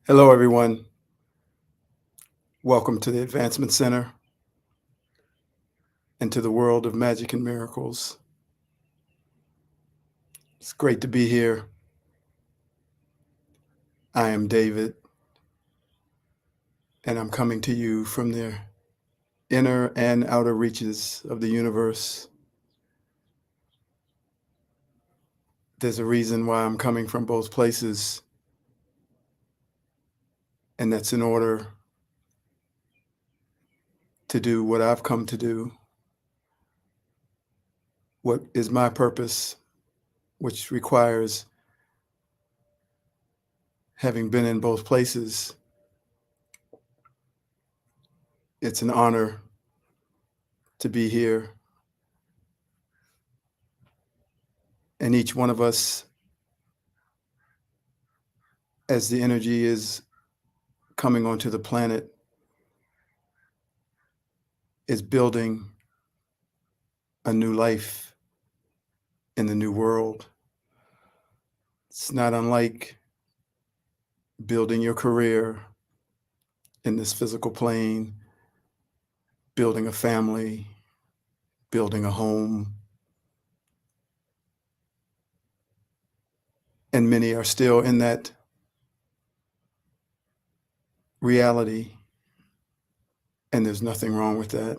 Hello, everyone. Welcome to the Advancement Center and to the world of magic and miracles. It's great to be here. I am David, and I'm coming to you from the inner and outer reaches of the universe. There's a reason why I'm coming from both places, and that's in order to do what I've come to do, what is my purpose, which requires having been in both places. It's an honor to be here. And each one of us, as the energy is coming onto the planet, is building a new life in the new world. It's not unlike building your career in this physical plane, building a family, building a home. And many are still in that reality, and there's nothing wrong with that.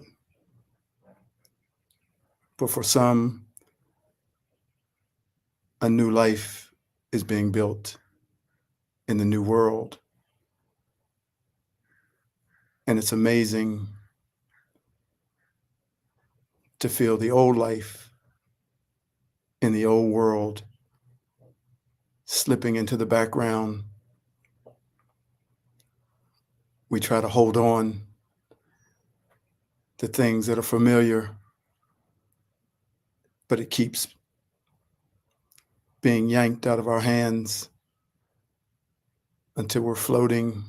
But for some, a new life is being built in the new world. And it's amazing to feel the old life in the old world slipping into the background. We try to hold on to things that are familiar, but it keeps being yanked out of our hands until we're floating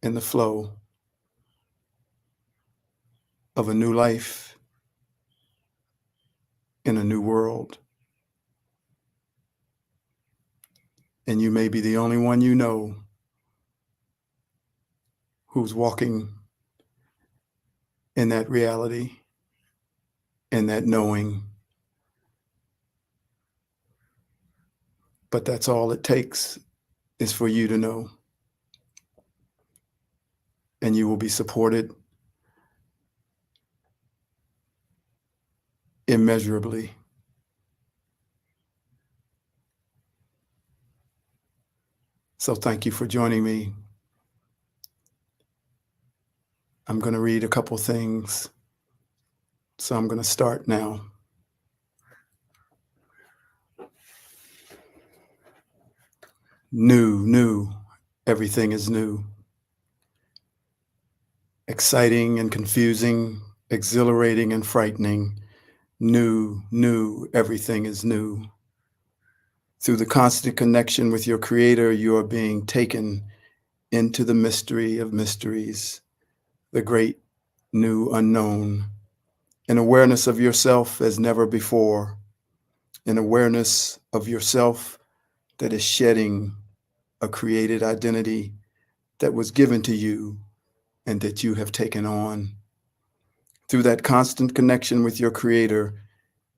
in the flow of a new life in a new world. And you may be the only one you know who's walking in that reality, in that knowing. But that's all it takes, is for you to know. And you will be supported immeasurably. So thank you for joining me. I'm going to read a couple things. So I'm going to start now. New, everything is new. Exciting and confusing, exhilarating and frightening. New, everything is new. Through the constant connection with your Creator, you are being taken into the mystery of mysteries, the great new unknown, an awareness of yourself as never before, an awareness of yourself that is shedding a created identity that was given to you and that you have taken on. Through that constant connection with your Creator,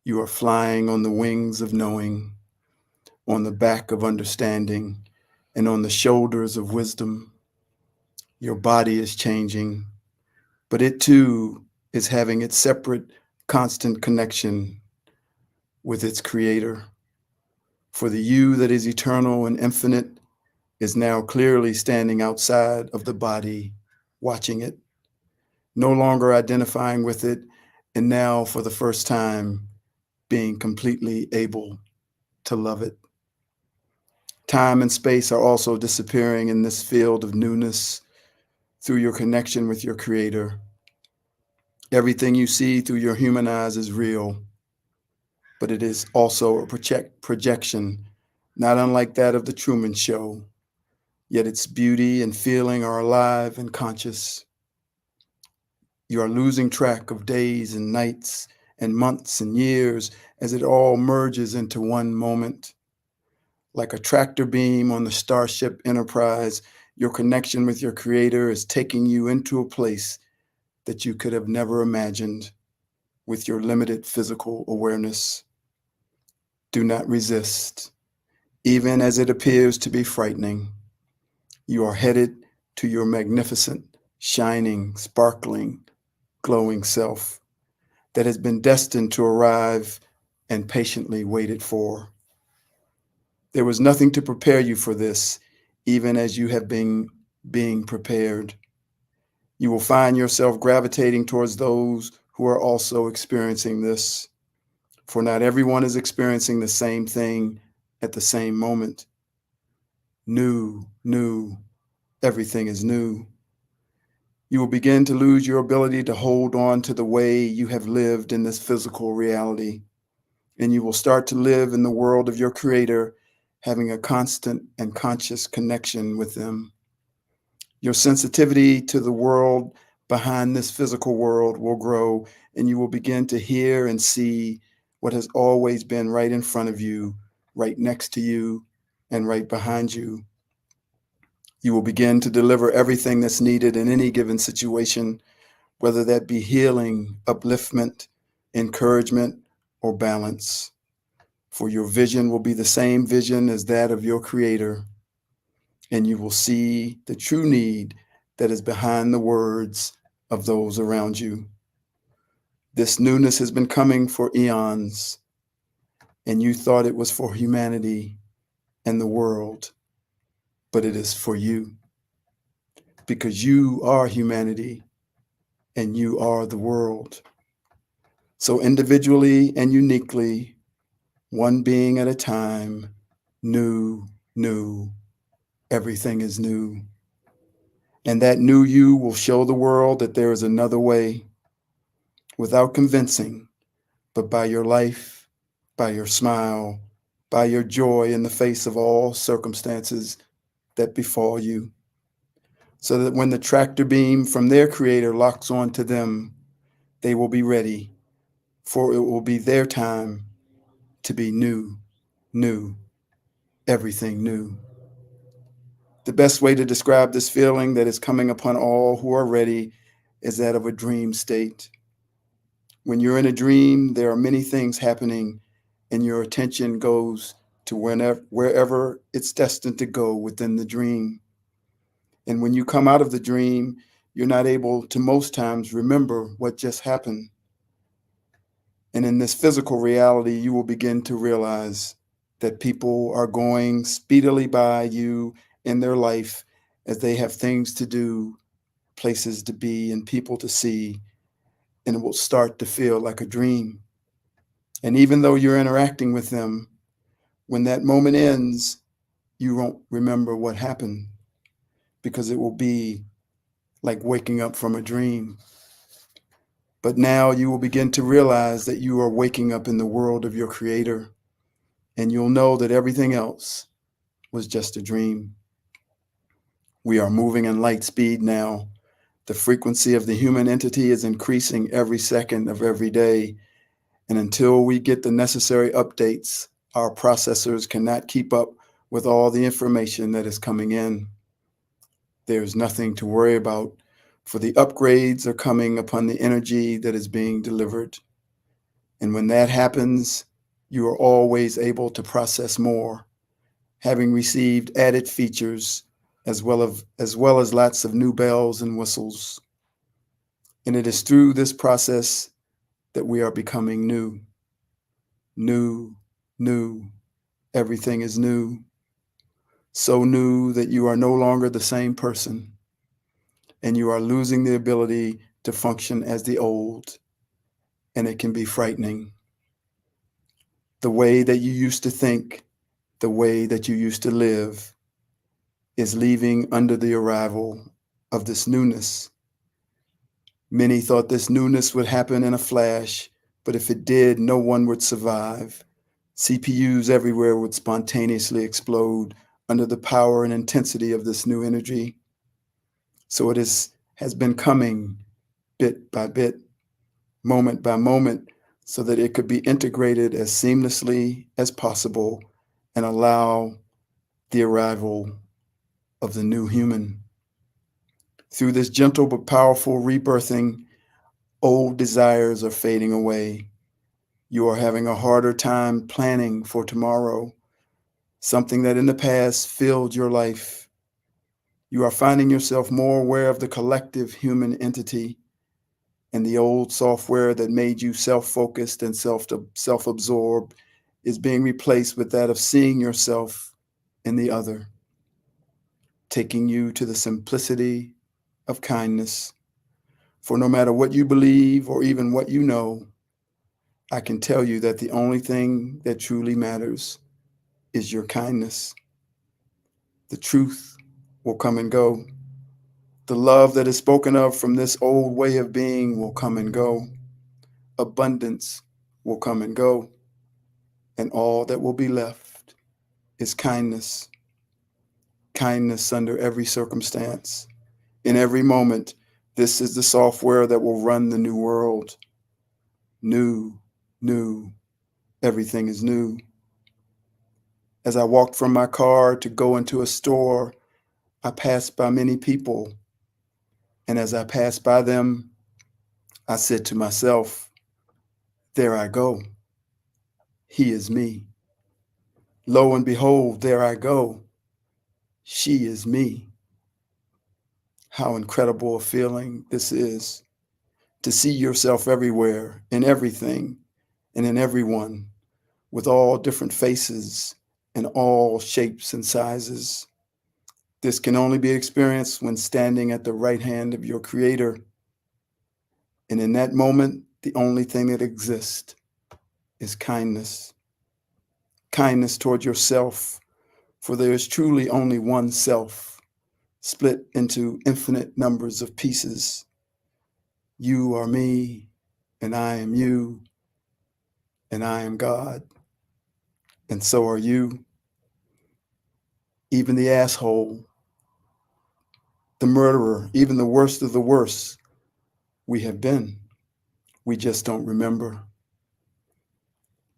you are flying on the wings of knowing, on the back of understanding, and on the shoulders of wisdom. Your body is changing, but it too is having its separate, constant connection with its Creator. For the you that is eternal and infinite is now clearly standing outside of the body, watching it, no longer identifying with it, and now for the first time being completely able to love it. Time and space are also disappearing in this field of newness through your connection with your Creator. Everything you see through your human eyes is real, but it is also a projection, not unlike that of the Truman Show, yet its beauty and feeling are alive and conscious. You are losing track of days and nights and months and years as it all merges into one moment. Like a tractor beam on the Starship Enterprise, Your connection with your creator is taking you into a place that you could have never imagined with your limited physical awareness. Do not resist, even as it appears to be frightening. You are headed to your magnificent, shining, sparkling, glowing self that has been destined to arrive and patiently waited for. There was nothing to prepare you for this, even as you have been being prepared. You will find yourself gravitating towards those who are also experiencing this, for not everyone is experiencing the same thing at the same moment. New, new, everything is new. You will begin to lose your ability to hold on to the way you have lived in this physical reality, and you will start to live in the world of your creator, having a constant and conscious connection with them. Your sensitivity to the world behind this physical world will grow, and you will begin to hear and see what has always been right in front of you, right next to you, and right behind you. You will begin to deliver everything that's needed in any given situation, whether that be healing, upliftment, encouragement, or balance. For your vision will be the same vision as that of your creator, and you will see the true need that is behind the words of those around you. This newness has been coming for eons, and you thought it was for humanity and the world, but it is for you, because you are humanity and you are the world. So individually and uniquely, one being at a time, new, new, everything is new. And that new you will show the world that there is another way, without convincing, but by your life, by your smile, by your joy in the face of all circumstances that befall you. So that when the tractor beam from their creator locks onto them, they will be ready, for it will be their time to be new, new, everything new. The best way to describe this feeling that is coming upon all who are ready is that of a dream state. When you're in a dream, there are many things happening, and your attention goes to wherever it's destined to go within the dream. And when you come out of the dream, you're not able to most times remember what just happened. And in this physical reality, you will begin to realize that people are going speedily by you in their life as they have things to do, places to be, and people to see, and it will start to feel like a dream. And even though you're interacting with them, when that moment ends, you won't remember what happened, because it will be like waking up from a dream. But now you will begin to realize that you are waking up in the world of your creator, and you'll know that everything else was just a dream. We are moving in light speed now. The frequency of the human entity is increasing every second of every day. And until we get the necessary updates, our processors cannot keep up with all the information that is coming in. There's nothing to worry about, for the upgrades are coming upon the energy that is being delivered. And when that happens, you are always able to process more, having received added features as well as lots of new bells and whistles. And it is through this process that we are becoming new. New, new, everything is new. So new that you are no longer the same person, and you are losing the ability to function as the old, and it can be frightening. The way that you used to think, the way that you used to live, is leaving under the arrival of this newness. Many thought this newness would happen in a flash, but if it did, no one would survive. CPUs everywhere would spontaneously explode under the power and intensity of this new energy. So it has been coming bit by bit, moment by moment, so that it could be integrated as seamlessly as possible and allow the arrival of the new human. Through this gentle but powerful rebirthing, old desires are fading away. You are having a harder time planning for tomorrow, something that in the past filled your life. You are finding yourself more aware of the collective human entity, and the old software that made you self-focused and self-absorbed is being replaced with that of seeing yourself in the other, taking you to the simplicity of kindness. For no matter what you believe or even what you know, I can tell you that the only thing that truly matters is your kindness. The truth will come and go. The love that is spoken of from this old way of being will come and go. Abundance will come and go. And all that will be left is kindness. Kindness under every circumstance. In every moment, this is the software that will run the new world. New, new, everything is new. As I walked from my car to go into a store, I passed by many people. And as I passed by them, I said to myself, there I go. He is me. Lo and behold, there I go. She is me. How incredible a feeling this is, to see yourself everywhere, in everything, and in everyone, with all different faces and all shapes and sizes. This can only be experienced when standing at the right hand of your Creator. And in that moment, the only thing that exists is kindness. Kindness toward yourself, for there is truly only one self, split into infinite numbers of pieces. You are me, and I am you, and I am God, and so are you. Even the asshole, the murderer, even the worst of the worst, we have been. We just don't remember.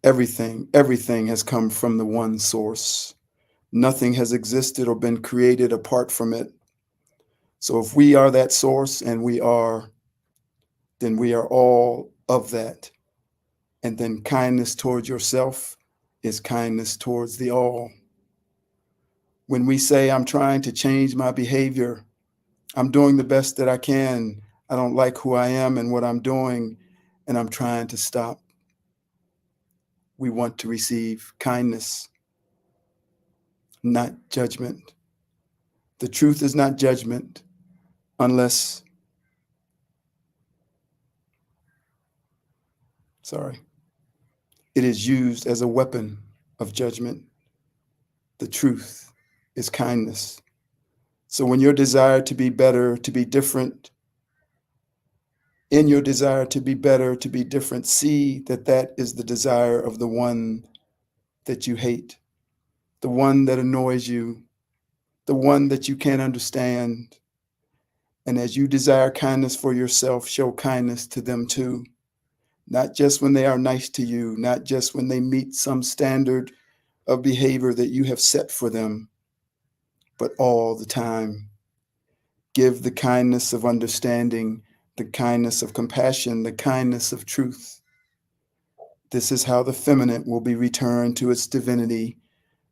Everything has come from the one source. Nothing has existed or been created apart from it. So if we are that source, and we are, then we are all of that. And then kindness towards yourself is kindness towards the all. When we say, I'm trying to change my behavior, I'm doing the best that I can, I don't like who I am and what I'm doing, and I'm trying to stop. We want to receive kindness, not judgment. The truth is not judgment unless, it is used as a weapon of judgment. The truth is kindness. So when your desire to be better, to be different, in your desire to be better, to be different, see that that is the desire of the one that you hate, the one that annoys you, the one that you can't understand. And as you desire kindness for yourself, show kindness to them too. Not just when they are nice to you, not just when they meet some standard of behavior that you have set for them, but all the time. Give the kindness of understanding, the kindness of compassion, the kindness of truth. This is how the feminine will be returned to its divinity,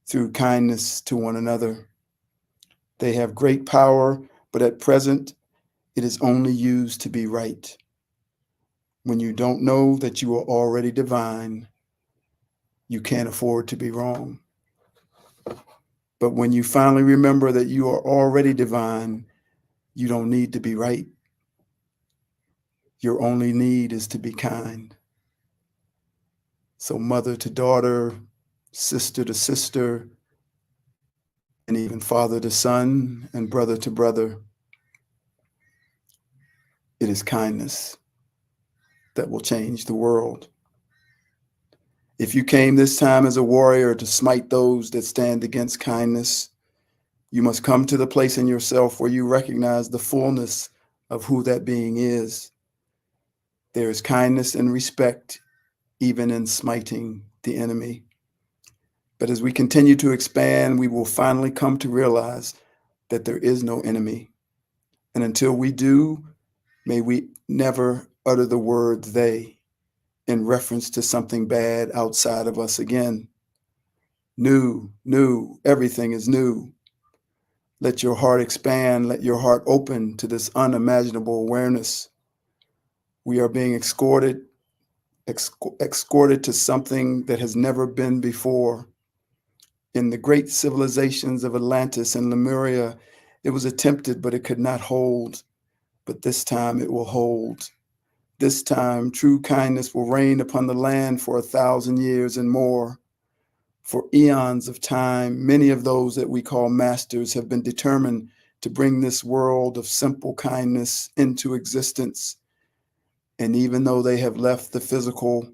through kindness to one another. They have great power, but at present, it is only used to be right. When you don't know that you are already divine, you can't afford to be wrong. But when you finally remember that you are already divine, you don't need to be right. Your only need is to be kind. So mother to daughter, sister to sister, and even father to son and brother to brother, it is kindness that will change the world. If you came this time as a warrior to smite those that stand against kindness, you must come to the place in yourself where you recognize the fullness of who that being is. There is kindness and respect even in smiting the enemy. But as we continue to expand, we will finally come to realize that there is no enemy. And until we do, may we never utter the word they in reference to something bad outside of us again. New, new, everything is new. Let your heart expand, let your heart open to this unimaginable awareness. We are being escorted to something that has never been before. In the great civilizations of Atlantis and Lemuria, it was attempted, but it could not hold. But this time it will hold. This time, true kindness will reign upon the land for 1,000 years and more. For eons of time, many of those that we call masters have been determined to bring this world of simple kindness into existence. And even though they have left the physical,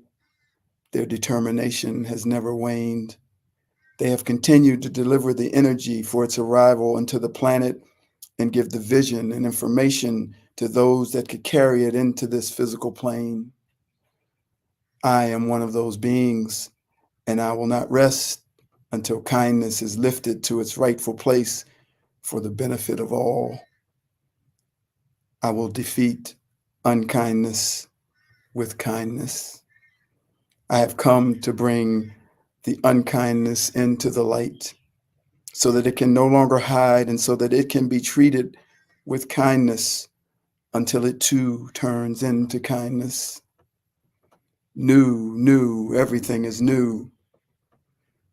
their determination has never waned. They have continued to deliver the energy for its arrival into the planet and give the vision and information to those that could carry it into this physical plane. I am one of those beings, and I will not rest until kindness is lifted to its rightful place for the benefit of all. I will defeat unkindness with kindness. I have come to bring the unkindness into the light so that it can no longer hide and so that it can be treated with kindness until it too turns into kindness. New, new, everything is new.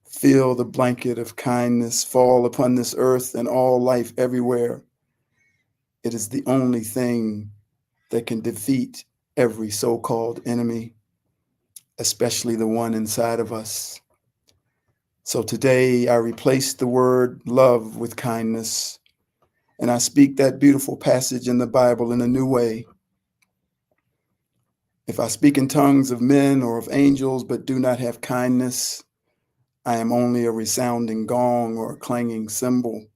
Feel the blanket of kindness fall upon this earth and all life everywhere. It is the only thing that can defeat every so-called enemy, especially the one inside of us. So today I replace the word love with kindness, and I speak that beautiful passage in the Bible in a new way. If I speak in tongues of men or of angels but do not have kindness, I am only a resounding gong or a clanging cymbal.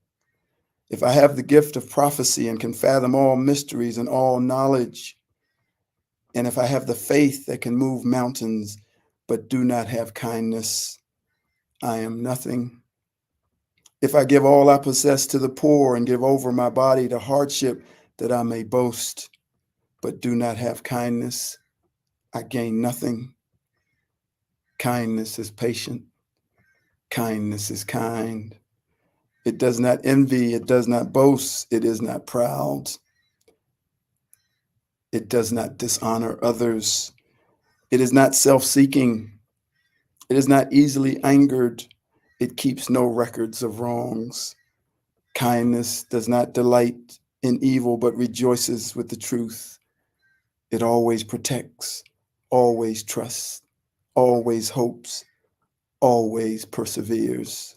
If I have the gift of prophecy and can fathom all mysteries and all knowledge, and if I have the faith that can move mountains but do not have kindness, I am nothing. If I give all I possess to the poor and give over my body to hardship that I may boast, but do not have kindness, I gain nothing. Kindness is patient. Kindness is kind. It does not envy. It does not boast. It is not proud. It does not dishonor others. It is not self-seeking. It is not easily angered. It keeps no records of wrongs. Kindness does not delight in evil, but rejoices with the truth. It always protects, always trusts, always hopes, always perseveres.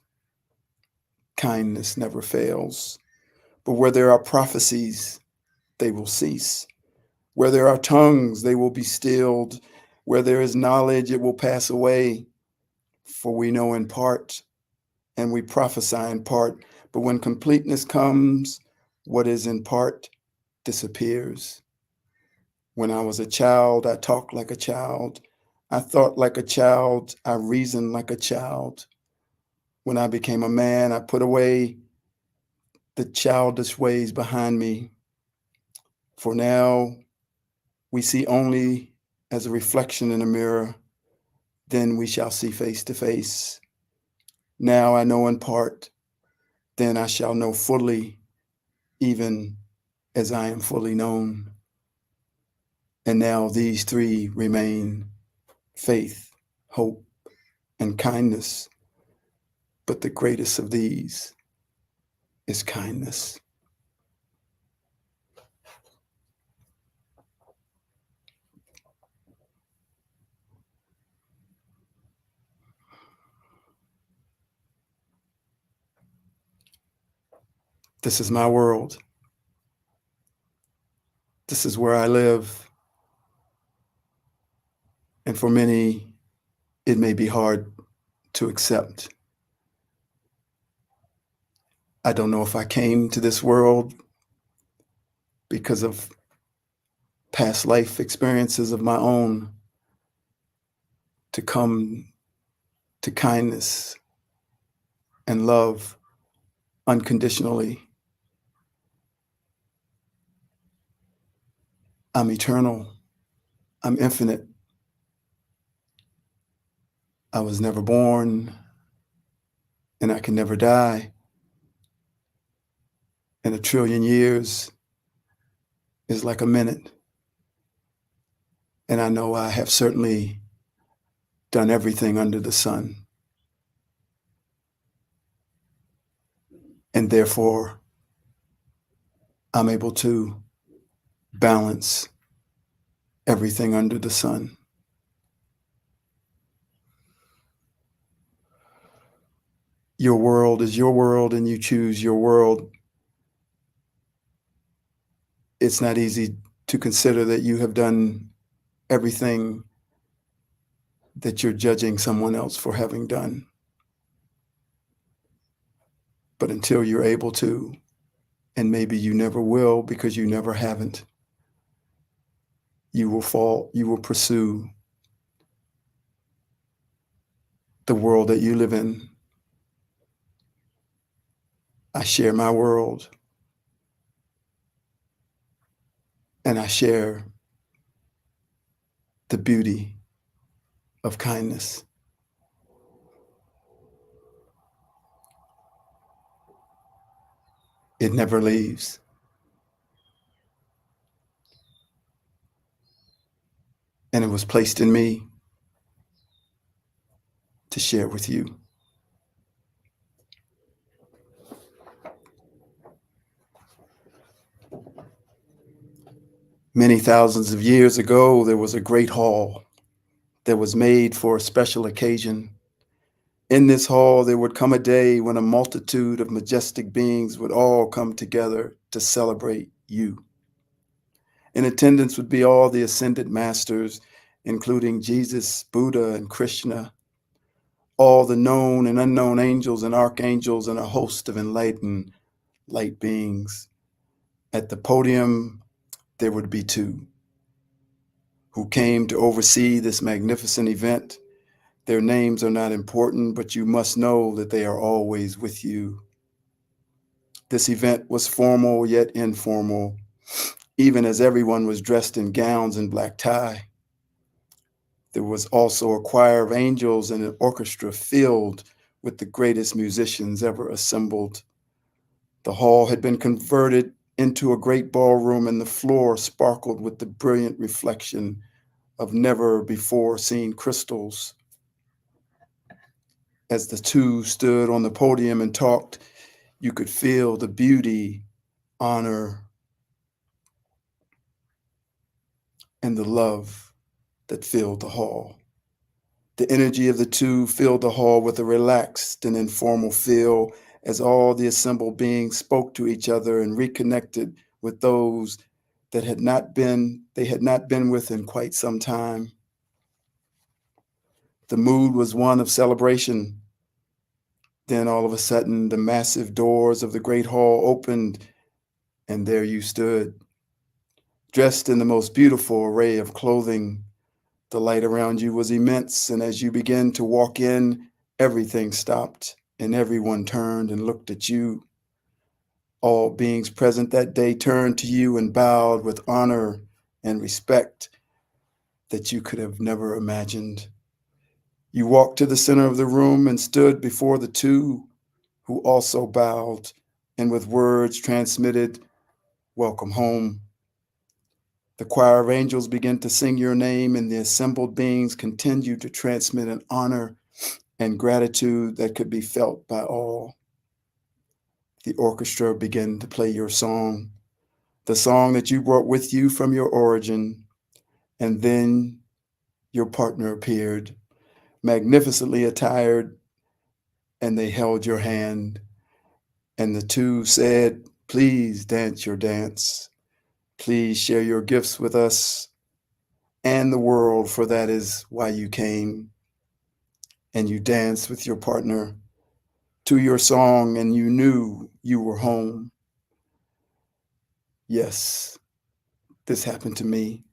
Kindness never fails. But where there are prophecies, they will cease. Where there are tongues, they will be stilled. Where there is knowledge, it will pass away. For we know in part, and we prophesy in part. But when completeness comes, what is in part disappears. When I was a child, I talked like a child. I thought like a child. I reasoned like a child. When I became a man, I put away the childish ways behind me. For now, we see only as a reflection in a mirror. Then we shall see face to face. Now I know in part. Then I shall know fully, even as I am fully known. And now these three remain: faith, hope, and kindness. But the greatest of these is kindness. This is my world. This is where I live. And for many, it may be hard to accept. I don't know if I came to this world because of past life experiences of my own to come to kindness and love unconditionally. I'm eternal. I'm infinite. I was never born, and I can never die. And 1,000,000,000 years is like a minute. And I know I have certainly done everything under the sun. And therefore, I'm able to balance everything under the sun. Your world is your world, and you choose your world. It's not easy to consider that you have done everything that you're judging someone else for having done. But until you're able to, and maybe you never will because you never haven't, you will pursue the world that you live in. I share my world, and I share the beauty of kindness. It never leaves. And it was placed in me to share with you. Many thousands of years ago, there was a great hall that was made for a special occasion. In this hall, there would come a day when a multitude of majestic beings would all come together to celebrate you. In attendance would be all the ascended masters, including Jesus, Buddha, and Krishna, all the known and unknown angels and archangels, and a host of enlightened light beings. At the podium, there would be two who came to oversee this magnificent event. Their names are not important, but you must know that they are always with you. This event was formal yet informal, even as everyone was dressed in gowns and black tie. There was also a choir of angels and an orchestra filled with the greatest musicians ever assembled. The hall had been converted into a great ballroom, and the floor sparkled with the brilliant reflection of never before seen crystals. As the two stood on the podium and talked, you could feel the beauty, honor, and the love that filled the hall. The energy of the two filled the hall with a relaxed and informal feel as all the assembled beings spoke to each other and reconnected with those that they had not been with in quite some time. The mood was one of celebration. Then all of a sudden, the massive doors of the great hall opened, and there you stood, dressed in the most beautiful array of clothing. The light around you was immense, and as you began to walk in, everything stopped, and everyone turned and looked at you. All beings present that day turned to you and bowed with honor and respect that you could have never imagined. You walked to the center of the room and stood before the two, who also bowed, and with words transmitted, "Welcome home." The choir of angels began to sing your name, and the assembled beings continued to transmit an honor and gratitude that could be felt by all. The orchestra began to play your song, the song that you brought with you from your origin, and then your partner appeared, magnificently attired, and they held your hand, and the two said, "Please dance your dance. Please share your gifts with us and the world, for that is why you came." And you danced with your partner to your song, and you knew you were home. Yes, this happened to me.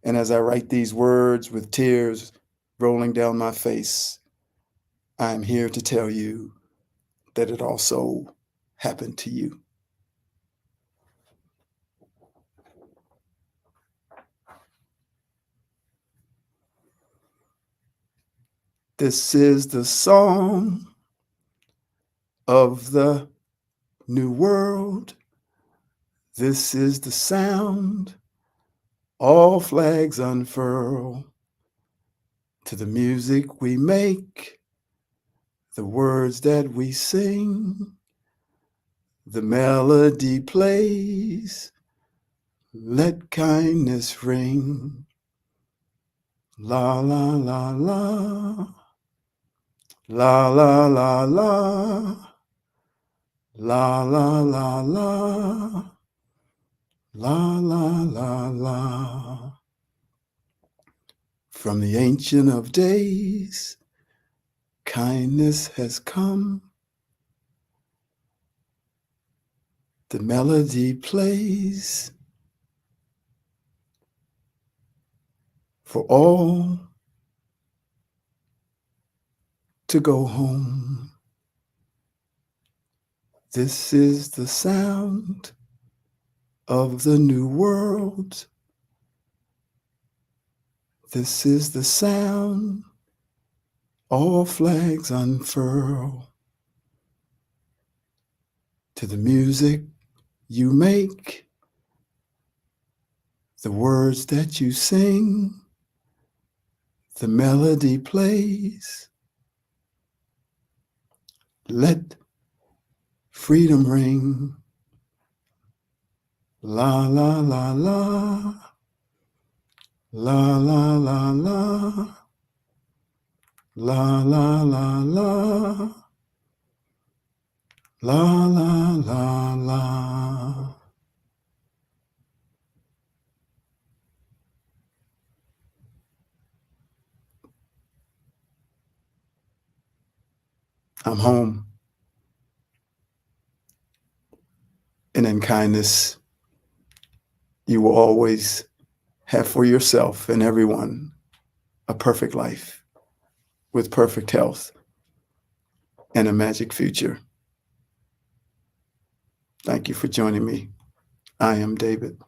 And as I write these words with tears rolling down my face, I am here to tell you that it also happened to you. This is the song of the new world. This is the sound. All flags unfurl to the music we make, the words that we sing, the melody plays. Let kindness ring. La la la la. La la la la. La la la la. La la la la. From the Ancient of Days, kindness has come. The melody plays for all to go home. This is the sound of the new world. This is the sound. All flags unfurl to the music you make, the words that you sing, the melody plays. Let freedom ring. La la la la. La la la la. La la la la. La la la la. I'm home. And in kindness, you will always have for yourself and everyone a perfect life with perfect health and a magic future. Thank you for joining me. I am David.